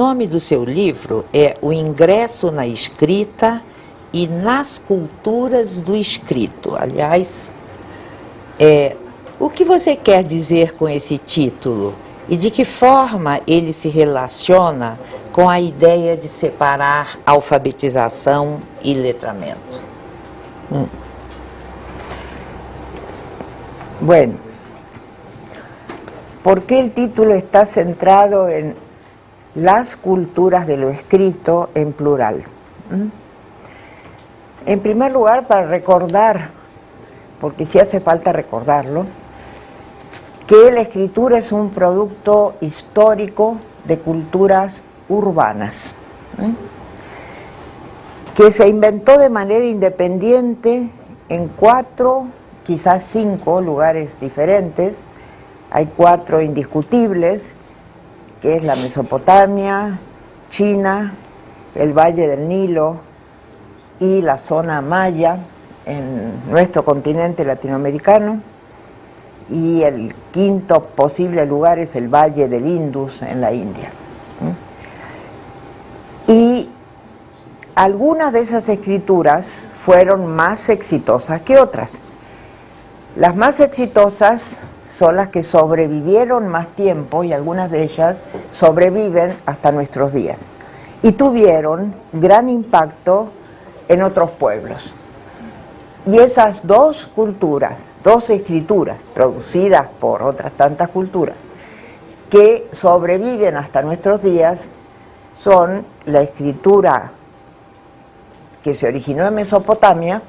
nome do seu livro é O Ingresso na Escrita e nas Culturas do Escrito. Aliás, o que você quer dizer com esse título? E de que forma ele se relaciona com a ideia de separar alfabetização e letramento? Bueno, ¿por qué el título está centrado en las culturas de lo escrito en plural? En primer lugar, para recordar, porque sí hace falta recordarlo, que la escritura es un producto histórico de culturas urbanas, que se inventó de manera independiente en 4, quizás 5 lugares diferentes. Hay 4 indiscutibles, que es la Mesopotamia, China, el Valle del Nilo y la zona maya en nuestro continente latinoamericano, y el 5.º posible lugar es el Valle del Indus en la India. Y algunas de esas escrituras fueron más exitosas que otras. Las más exitosas son las que sobrevivieron más tiempo, y algunas de ellas sobreviven hasta nuestros días, y tuvieron gran impacto en otros pueblos. Y esas 2 culturas, 2 escrituras producidas por otras tantas culturas que sobreviven hasta nuestros días son la escritura que se originó en Mesopotamia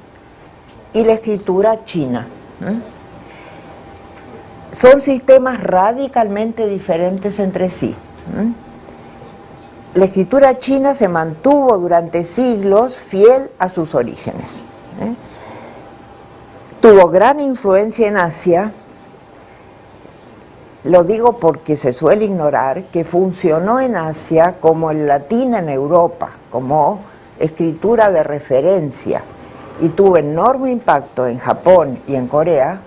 y la escritura china. Son sistemas radicalmente diferentes entre sí. La escritura china se mantuvo durante siglos fiel a sus orígenes. Tuvo gran influencia en Asia. Lo digo porque se suele ignorar que funcionó en Asia como el latín en Europa, como escritura de referencia, y tuvo enorme impacto en Japón y en Corea,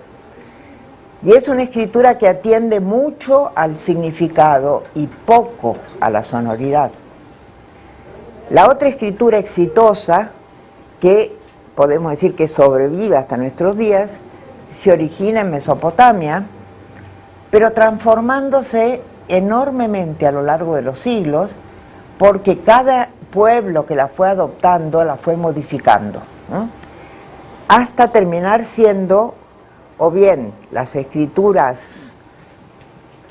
y es una escritura que atiende mucho al significado y poco a la sonoridad. La otra escritura exitosa, que podemos decir que sobrevive hasta nuestros días, se origina en Mesopotamia, pero transformándose enormemente a lo largo de los siglos, porque cada pueblo que la fue adoptando la fue modificando, hasta terminar siendo o bien las escrituras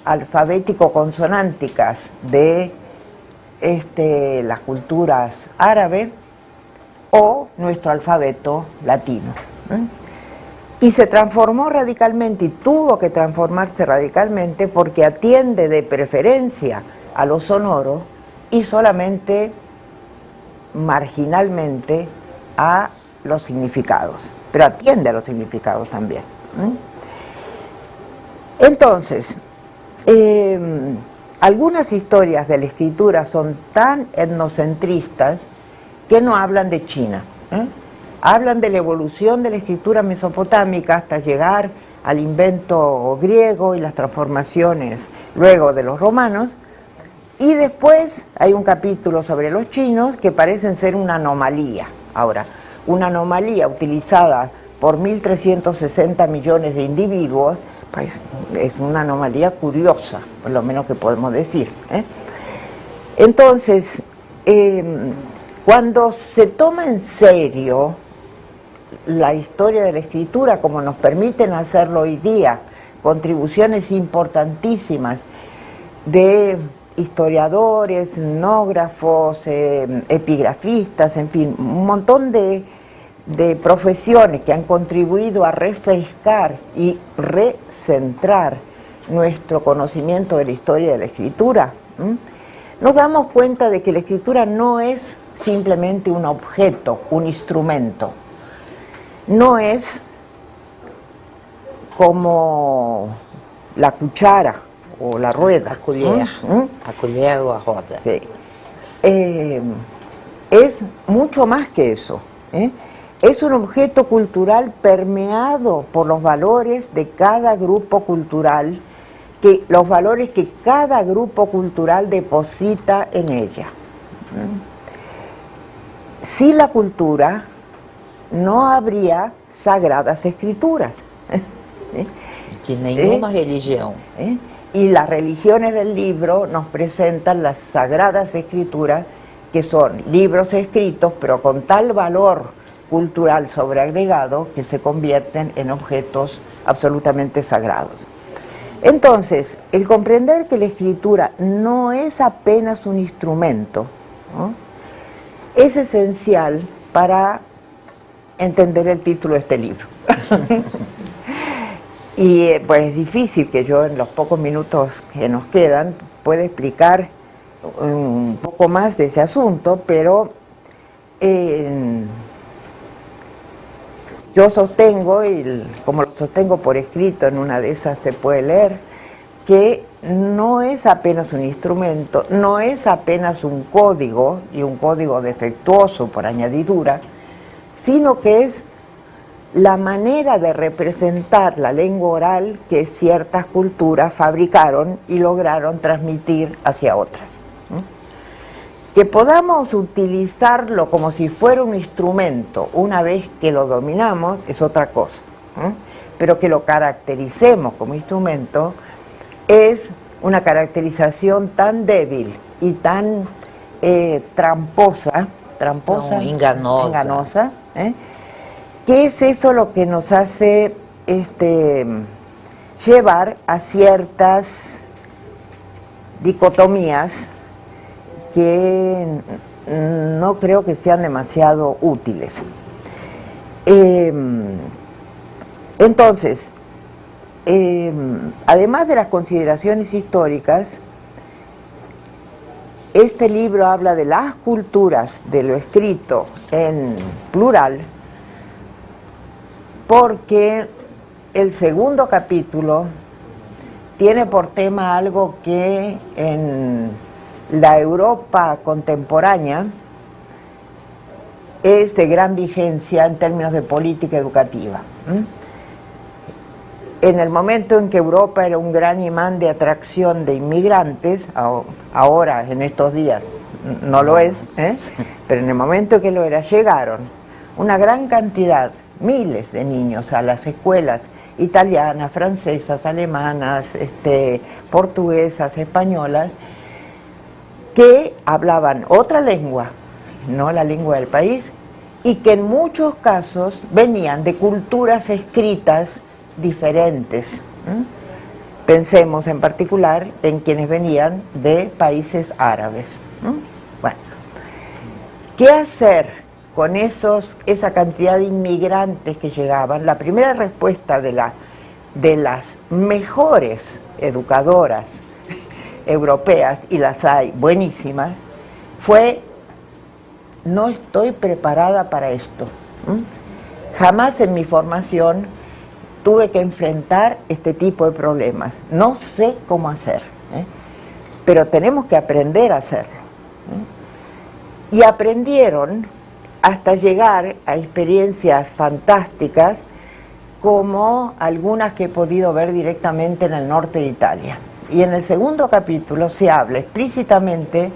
alfabético-consonánticas de las culturas árabes, o nuestro alfabeto latino. Y se transformó radicalmente, y tuvo que transformarse radicalmente, porque atiende de preferencia a lo sonoro y solamente marginalmente a los significados, pero atiende a los significados también. Entonces, algunas historias de la escritura son tan etnocentristas que no hablan de China, hablan de la evolución de la escritura mesopotámica hasta llegar al invento griego y las transformaciones luego de los romanos, y después hay un capítulo sobre los chinos que parecen ser una anomalía. Ahora, una anomalía utilizada por 1.360 millones de individuos, pues es una anomalía curiosa, por lo menos que podemos decir. Entonces, cuando se toma en serio la historia de la escritura, como nos permiten hacerlo hoy día, contribuciones importantísimas de historiadores, etnógrafos, epigrafistas, en fin, un montón de profesiones que han contribuido a refrescar y recentrar nuestro conocimiento de la historia de la escritura, nos damos cuenta de que la escritura no es simplemente un objeto, un instrumento. No es como la cuchara o la rueda. A colher. A colher o a roda. Sí. Es mucho más que eso. Es un objeto cultural permeado por los valores de cada grupo cultural que los valores que cada grupo cultural deposita en ella. Sin la cultura no habría sagradas escrituras. De nenhuma religião. Y las religiones del libro nos presentan las sagradas escrituras, que son libros escritos, pero con tal valor cultural sobreagregado que se convierten en objetos absolutamente sagrados. Entonces, el comprender que la escritura no es apenas un instrumento, ¿no?, es esencial para entender el título de este libro. Y pues es difícil que yo en los pocos minutos que nos quedan pueda explicar un poco más de ese asunto, pero yo sostengo, y como lo sostengo por escrito, en una de esas se puede leer, que no es apenas un instrumento, no es apenas un código, y un código defectuoso por añadidura, sino que es la manera de representar la lengua oral que ciertas culturas fabricaron y lograron transmitir hacia otras. Que podamos utilizarlo como si fuera un instrumento una vez que lo dominamos es otra cosa, pero que lo caractericemos como instrumento es una caracterización tan débil y tan tramposa, enganosa, que es eso lo que nos hace llevar a ciertas dicotomías que no creo que sean demasiado útiles. Entonces, además de las consideraciones históricas, este libro habla de las culturas, de lo escrito en plural, porque el segundo capítulo tiene por tema algo que en la Europa contemporánea es de gran vigencia en términos de política educativa. En el momento en que Europa era un gran imán de atracción de inmigrantes, ahora, en estos días, no lo es, pero en el momento en que lo era, llegaron una gran cantidad, miles de niños a las escuelas italianas, francesas, alemanas, portuguesas, españolas, que hablaban otra lengua, no la lengua del país, y que en muchos casos venían de culturas escritas diferentes. Pensemos en particular en quienes venían de países árabes. Bueno, ¿qué hacer con esa cantidad de inmigrantes que llegaban? La primera respuesta de las mejores educadoras europeas, y las hay buenísimas, fue: no estoy preparada para esto. Jamás en mi formación tuve que enfrentar este tipo de problemas. No sé cómo hacer, pero tenemos que aprender a hacerlo. Y aprendieron hasta llegar a experiencias fantásticas, como algunas que he podido ver directamente en el norte de Italia. Y en el segundo capítulo se habla explícitamente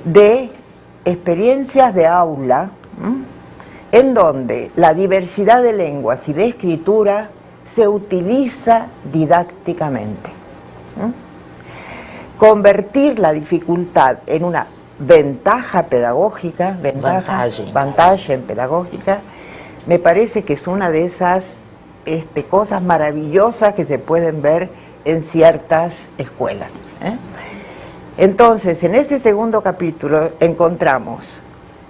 de experiencias de aula, en donde la diversidad de lenguas y de escritura se utiliza didácticamente. Convertir la dificultad en una ventaja pedagógica, ventaja pedagógica, me parece que es una de esas cosas maravillosas que se pueden ver en ciertas escuelas. Entonces, en ese segundo capítulo encontramos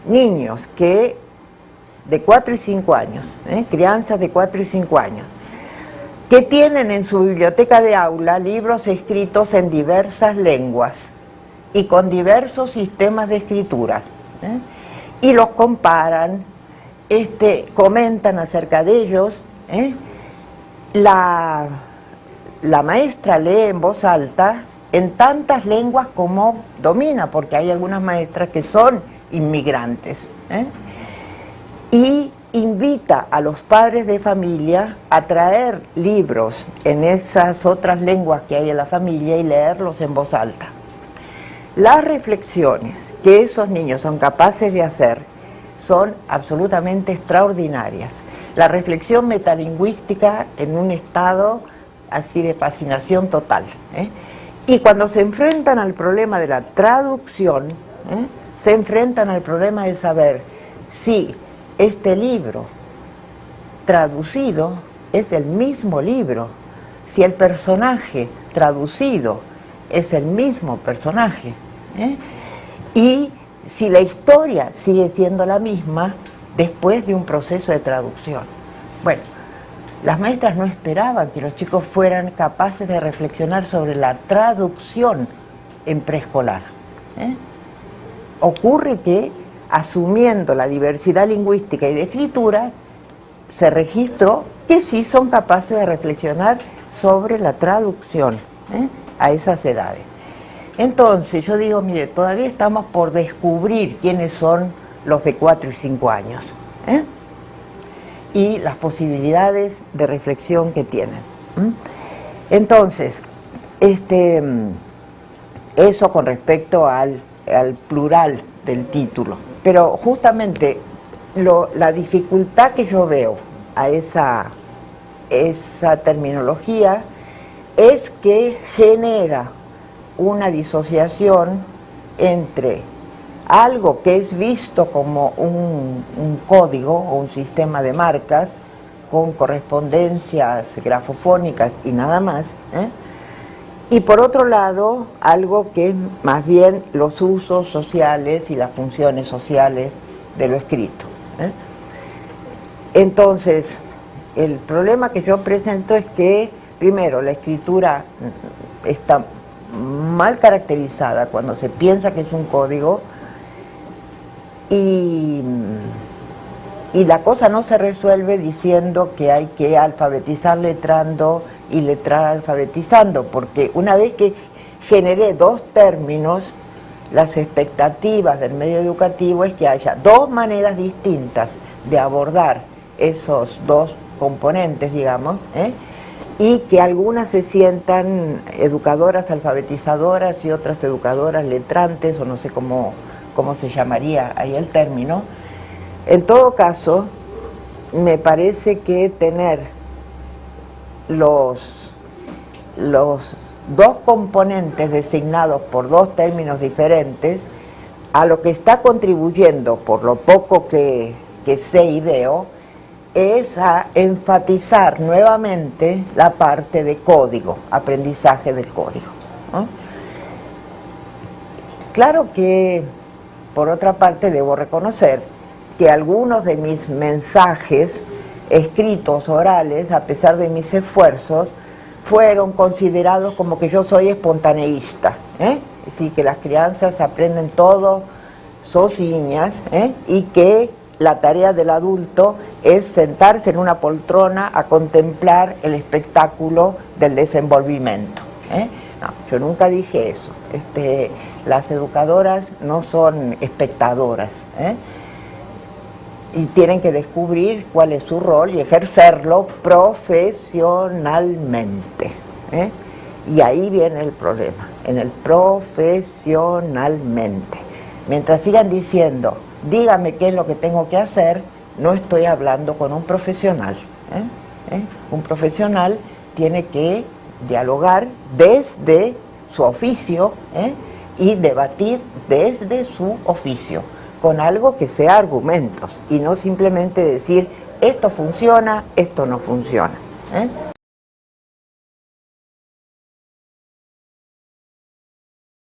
niños de 4 y 5 años, crianzas de 4 y 5 años, que tienen en su biblioteca de aula libros escritos en diversas lenguas y con diversos sistemas de escrituras, y los comparan, comentan acerca de ellos. La maestra lee en voz alta en tantas lenguas como domina, porque hay algunas maestras que son inmigrantes, y invita a los padres de familia a traer libros en esas otras lenguas que hay en la familia y leerlos en voz alta. Las reflexiones que esos niños son capaces de hacer son absolutamente extraordinarias. La reflexión metalingüística en un estado así de fascinación total, ¿eh? Y cuando se enfrentan al problema de la traducción, se enfrentan al problema de saber si este libro traducido es el mismo libro, si el personaje traducido es el mismo personaje, y si la historia sigue siendo la misma después de un proceso de traducción. Bueno, las maestras no esperaban que los chicos fueran capaces de reflexionar sobre la traducción en preescolar. Ocurre que, asumiendo la diversidad lingüística y de escritura, se registró que sí son capaces de reflexionar sobre la traducción a esas edades. Entonces yo digo, mire, todavía estamos por descubrir quiénes son los de 4 y 5 años, y las posibilidades de reflexión que tienen. Entonces, eso con respecto al plural del título. Pero justamente la dificultad que yo veo a esa terminología es que genera una disociación entre algo que es visto como un código o un sistema de marcas con correspondencias grafofónicas y nada más, y por otro lado algo que es más bien los usos sociales y las funciones sociales de lo escrito. Entonces, el problema que yo presento es que, primero, la escritura está mal caracterizada cuando se piensa que es un código, y la cosa no se resuelve diciendo que hay que alfabetizar letrando y letrar alfabetizando, porque una vez que generé dos términos, las expectativas del medio educativo es que haya dos maneras distintas de abordar esos dos componentes, digamos, y que algunas se sientan educadoras alfabetizadoras y otras educadoras letrantes, o no sé cómo se llamaría ahí el término. En todo caso, me parece que tener los dos componentes designados por dos términos diferentes, a lo que está contribuyendo, por lo poco que sé y veo, es a enfatizar nuevamente la parte de código, aprendizaje del código, ¿no? Claro que, por otra parte, debo reconocer que algunos de mis mensajes escritos, orales, a pesar de mis esfuerzos, fueron considerados como que yo soy espontaneísta, es decir, que las crianzas aprenden todo sozinhas, y que la tarea del adulto es sentarse en una poltrona a contemplar el espectáculo del desenvolvimiento. No, yo nunca dije eso. Las educadoras no son espectadoras, y tienen que descubrir cuál es su rol y ejercerlo profesionalmente, y ahí viene el problema, en el profesionalmente. Mientras sigan diciendo, dígame qué es lo que tengo que hacer, no estoy hablando con un profesional. Un profesional tiene que dialogar desde su oficio, y debatir desde su oficio, con algo que sea argumentos, y no simplemente decir, esto funciona, esto no funciona.